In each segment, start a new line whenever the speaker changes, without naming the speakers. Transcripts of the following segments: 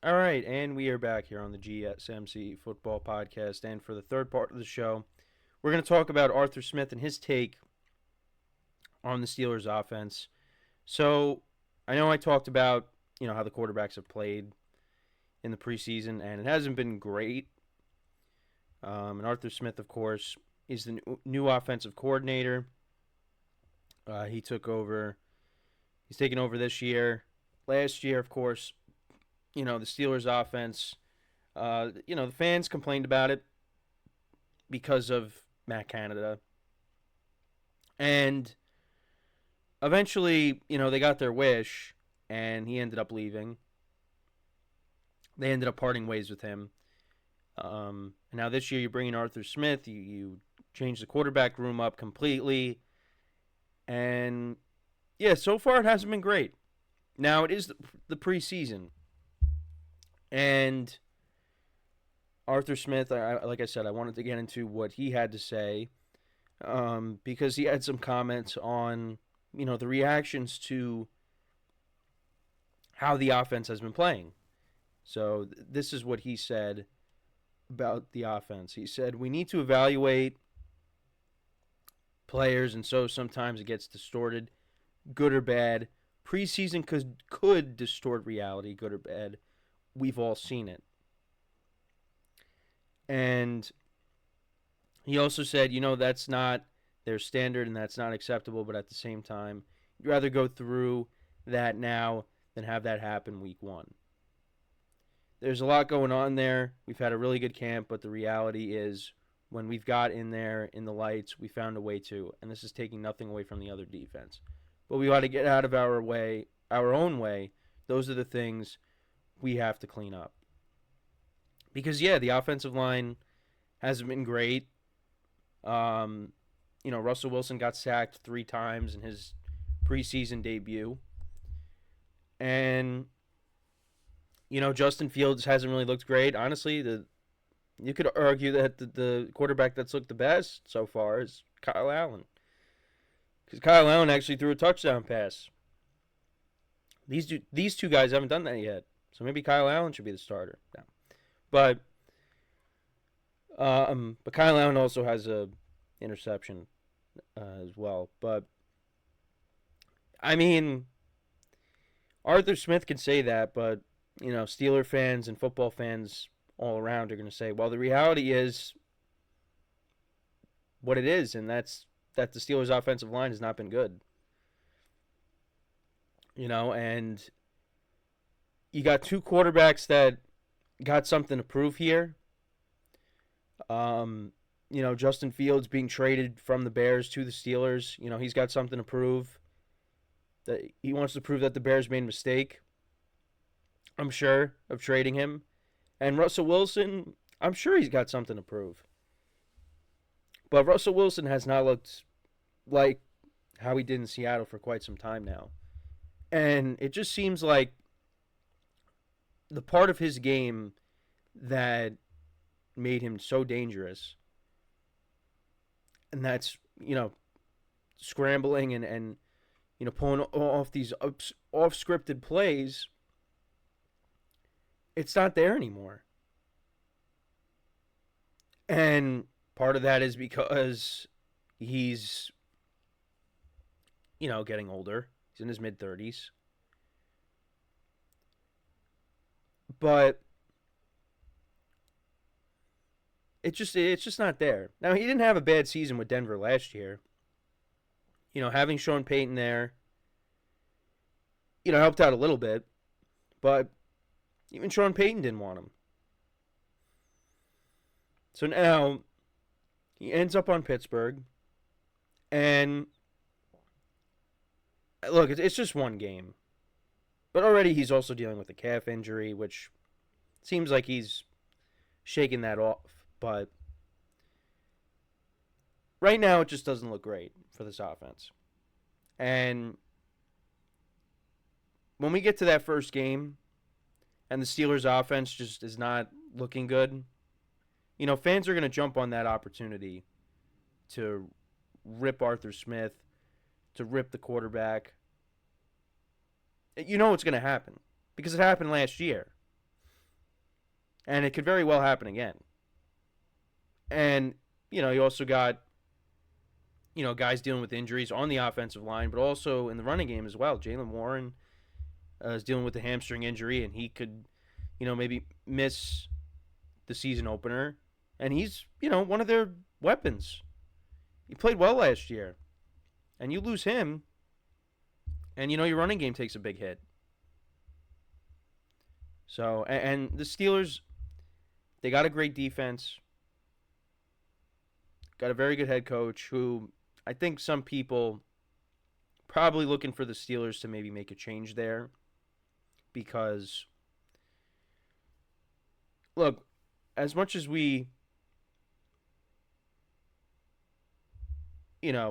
All right, and we are back here on the GSMC Football Podcast. And for the third part of the show, we're going to talk about Arthur Smith and his take on the Steelers' offense. So I know I talked about how the quarterbacks have played in the preseason, and it hasn't been great. And Arthur Smith, of course, is the new offensive coordinator. He took over. He's taken over this year. Last year, of course, the Steelers' offense. The fans complained about it because of Matt Canada, and eventually, they got their wish, and he ended up leaving. They ended up parting ways with him. And now this year, you bring in Arthur Smith. You change the quarterback room up completely, and yeah, so far it hasn't been great. Now it is the preseason, and Arthur Smith. Like I said, I wanted to get into what he had to say because he had some comments on the reactions to how the offense has been playing. So this is what he said about the offense. He said, "We need to evaluate players, and so sometimes it gets distorted, good or bad. Preseason could distort reality, good or bad. We've all seen it." And he also said, that's not their standard and that's not acceptable, but at the same time, you'd rather go through that now than have that happen week one. There's a lot going on there. We've had a really good camp, but the reality is when we've got in there in the lights, we found a way to, and this is taking nothing away from the other defense. But we ought to get out of our own way. Those are the things we have to clean up. Because, yeah, the offensive line hasn't been great. Russell Wilson got sacked 3 times in his preseason debut. And, Justin Fields hasn't really looked great. Honestly, you could argue that the quarterback that's looked the best so far is Kyle Allen. Because Kyle Allen actually threw a touchdown pass. These two guys haven't done that yet. So maybe Kyle Allen should be the starter. No. But Kyle Allen also has a interception as well. But I mean, Arthur Smith can say that, but Steeler fans and football fans all around are going to say, well, the reality is what it is, and that's that the Steelers' offensive line has not been good. And you got 2 quarterbacks that got something to prove here. Justin Fields being traded from the Bears to the Steelers. He's got something to prove. That he wants to prove that the Bears made a mistake, I'm sure, of trading him. And Russell Wilson, I'm sure he's got something to prove. But Russell Wilson has not looked like how he did in Seattle for quite some time now. And it just seems like the part of his game that made him so dangerous, and that's, scrambling and pulling off these off-scripted plays, it's not there anymore. And part of that is because he's, getting older. He's in his mid-30s. But it's just not there. Now, he didn't have a bad season with Denver last year. Having Sean Payton there, helped out a little bit. But even Sean Payton didn't want him. So now he ends up on Pittsburgh. And look, it's just one game. But already he's also dealing with a calf injury, which seems like he's shaking that off. But right now it just doesn't look great for this offense. And when we get to that first game and the Steelers' offense just is not looking good, fans are going to jump on that opportunity to rip Arthur Smith, to rip the quarterback. It's going to happen because it happened last year. And it could very well happen again. And, you also got, guys dealing with injuries on the offensive line, but also in the running game as well. Jaylen Warren is dealing with a hamstring injury, and he could, maybe miss the season opener. And he's, one of their weapons. He played well last year. And you lose him, and, your running game takes a big hit. So, and the Steelers, they got a great defense. Got a very good head coach who I think some people probably looking for the Steelers to maybe make a change there. Because, look, as much as we,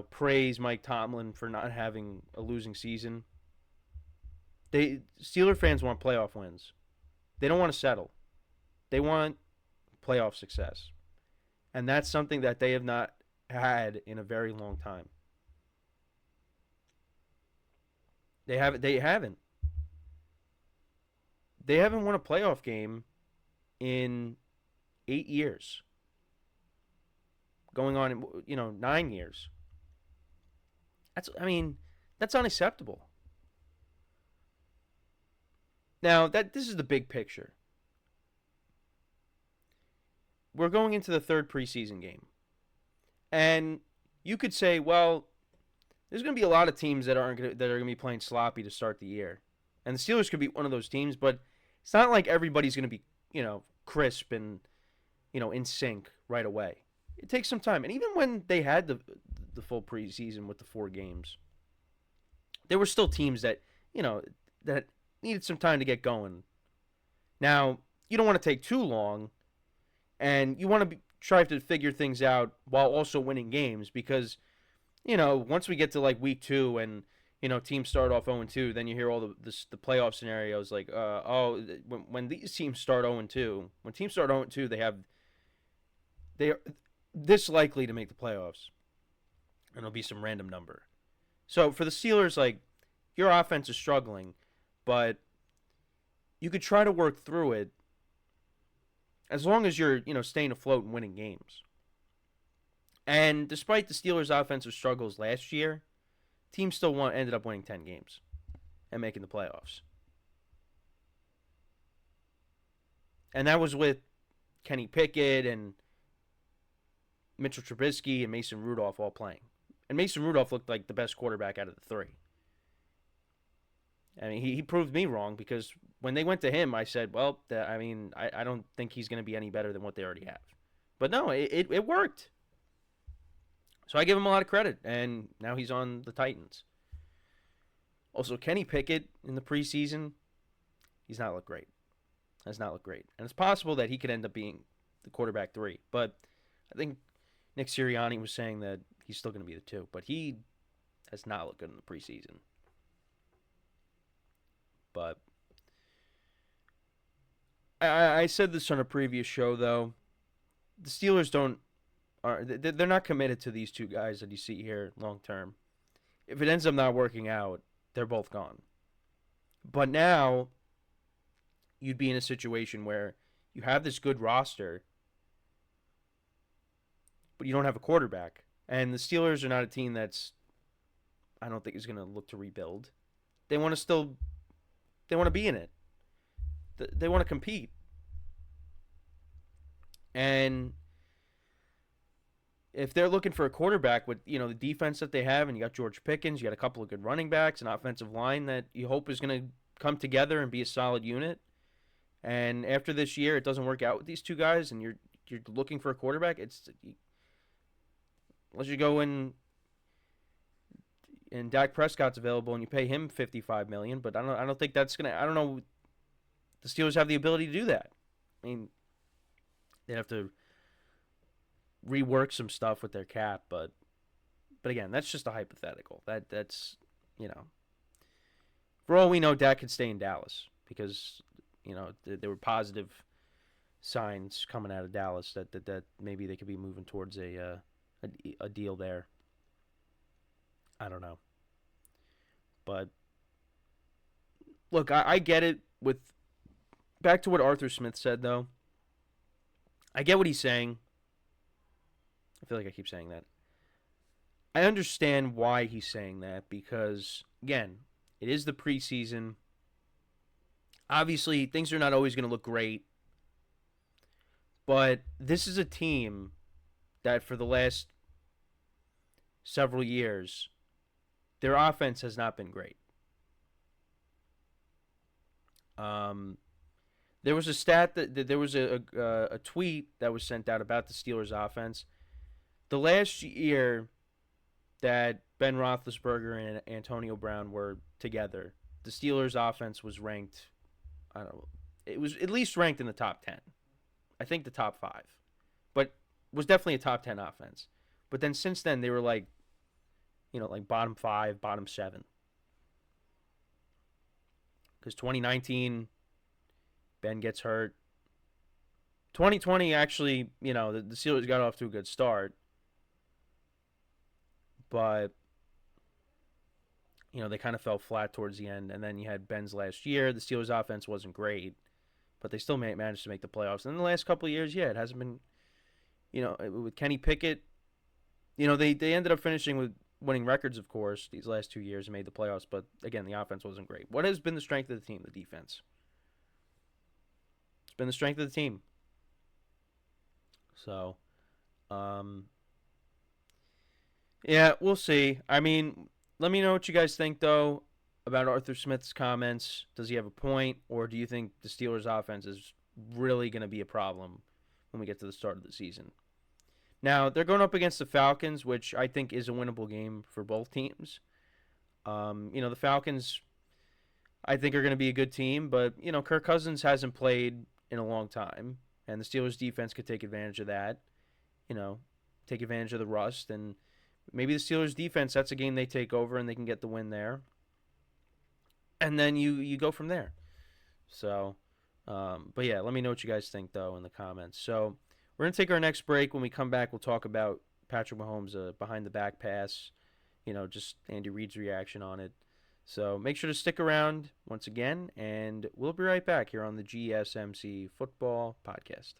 praise Mike Tomlin for not having a losing season, Steeler fans want playoff wins. They don't want to settle. They want playoff success. And that's something that they have not had in a very long time. They haven't. They haven't won a playoff game in 8 years. Going on, 9 years. That's unacceptable. Now, this is the big picture. We're going into the third preseason game. And you could say, well, there's going to be a lot of teams that are going to be playing sloppy to start the year. And the Steelers could be one of those teams, but it's not like everybody's going to be, crisp and, in sync right away. It takes some time. And even when they had the full preseason with the 4 games, there were still teams that, that needed some time to get going. Now, you don't want to take too long, and you want to try to figure things out while also winning games because, once we get to like week 2 and, teams start off 0-2, then you hear all the playoff scenarios like, when these teams start 0-2, when teams start 0-2, they are this likely to make the playoffs, and it'll be some random number. So for the Steelers, like, your offense is struggling, but you could try to work through it as long as you're, staying afloat and winning games. And despite the Steelers' offensive struggles last year, team still ended up winning 10 games and making the playoffs. And that was with Kenny Pickett and Mitchell Trubisky and Mason Rudolph all playing. And Mason Rudolph looked like the best quarterback out of the 3. I mean, he proved me wrong because when they went to him, I said, well, I don't think he's going to be any better than what they already have. But no, it worked. So I give him a lot of credit, and now he's on the Titans. Also, Kenny Pickett in the preseason, he's not looked great. Has not looked great. And it's possible that he could end up being the quarterback 3. But I think Nick Sirianni was saying that he's still going to be the 2. But he has not looked good in the preseason. But I said this on a previous show, though. The Steelers they're not committed to these 2 guys that you see here long term. If it ends up not working out, they're both gone. But now you'd be in a situation where you have this good roster, but you don't have a quarterback. And the Steelers are not a team I don't think is going to look to rebuild. They want to be in it. They want to compete. And if they're looking for a quarterback with, the defense that they have, and you got George Pickens, you got a couple of good running backs, an offensive line that you hope is going to come together and be a solid unit. And after this year, it doesn't work out with these 2 guys, and you're looking for a quarterback. Unless you go in and Dak Prescott's available and you pay him $55 million, but I don't think that's gonna. I don't know. The Steelers have the ability to do that. I mean, they have to rework some stuff with their cap, but again, that's just a hypothetical. That's for all we know, Dak could stay in Dallas because there were positive signs coming out of Dallas that maybe they could be moving towards a deal there. I don't know. But look, I get it. Back to what Arthur Smith said, though. I get what he's saying. I feel like I keep saying that. I understand why he's saying that because, again, it is the preseason. Obviously, things are not always going to look great, but this is a team that for the last several years, their offense has not been great. Um, there was a stat that there was a tweet that was sent out about the Steelers' offense. The last year that Ben Roethlisberger and Antonio Brown were together, the Steelers' offense was ranked. I don't know. It was at least ranked in the top 10. I think the top 5, but was definitely a top 10 offense. But then since then they were like, like bottom 5, bottom 7. Because 2019, Ben gets hurt. 2020 actually, the Steelers got off to a good start, but they kind of fell flat towards the end. And then you had Ben's last year. The Steelers' offense wasn't great, but they still managed to make the playoffs. And in the last couple of years, it hasn't been, with Kenny Pickett, they ended up finishing with winning records, of course, these last 2 years and made the playoffs. But again, the offense wasn't great. What has been the strength of the team? The defense. It's been the strength of the team. So, yeah, we'll see. I mean, let me know what you guys think, though, about Arthur Smith's comments. Does he have a point, or do you think the Steelers' offense is really going to be a problem when we get to the start of the season? Now, they're going up against the Falcons, which I think is a winnable game for both teams. The Falcons, I think, are going to be a good team, but, Kirk Cousins hasn't played in a long time, and the Steelers' defense could take advantage of that, take advantage of the rust, and maybe the Steelers' defense, that's a game they take over and they can get the win there. And then you go from there. So, but yeah, let me know what you guys think, though, in the comments. So, we're going to take our next break. When we come back, we'll talk about Patrick Mahomes' behind-the-back pass, just Andy Reid's reaction on it. So, make sure to stick around once again, and we'll be right back here on the GSMC Football Podcast.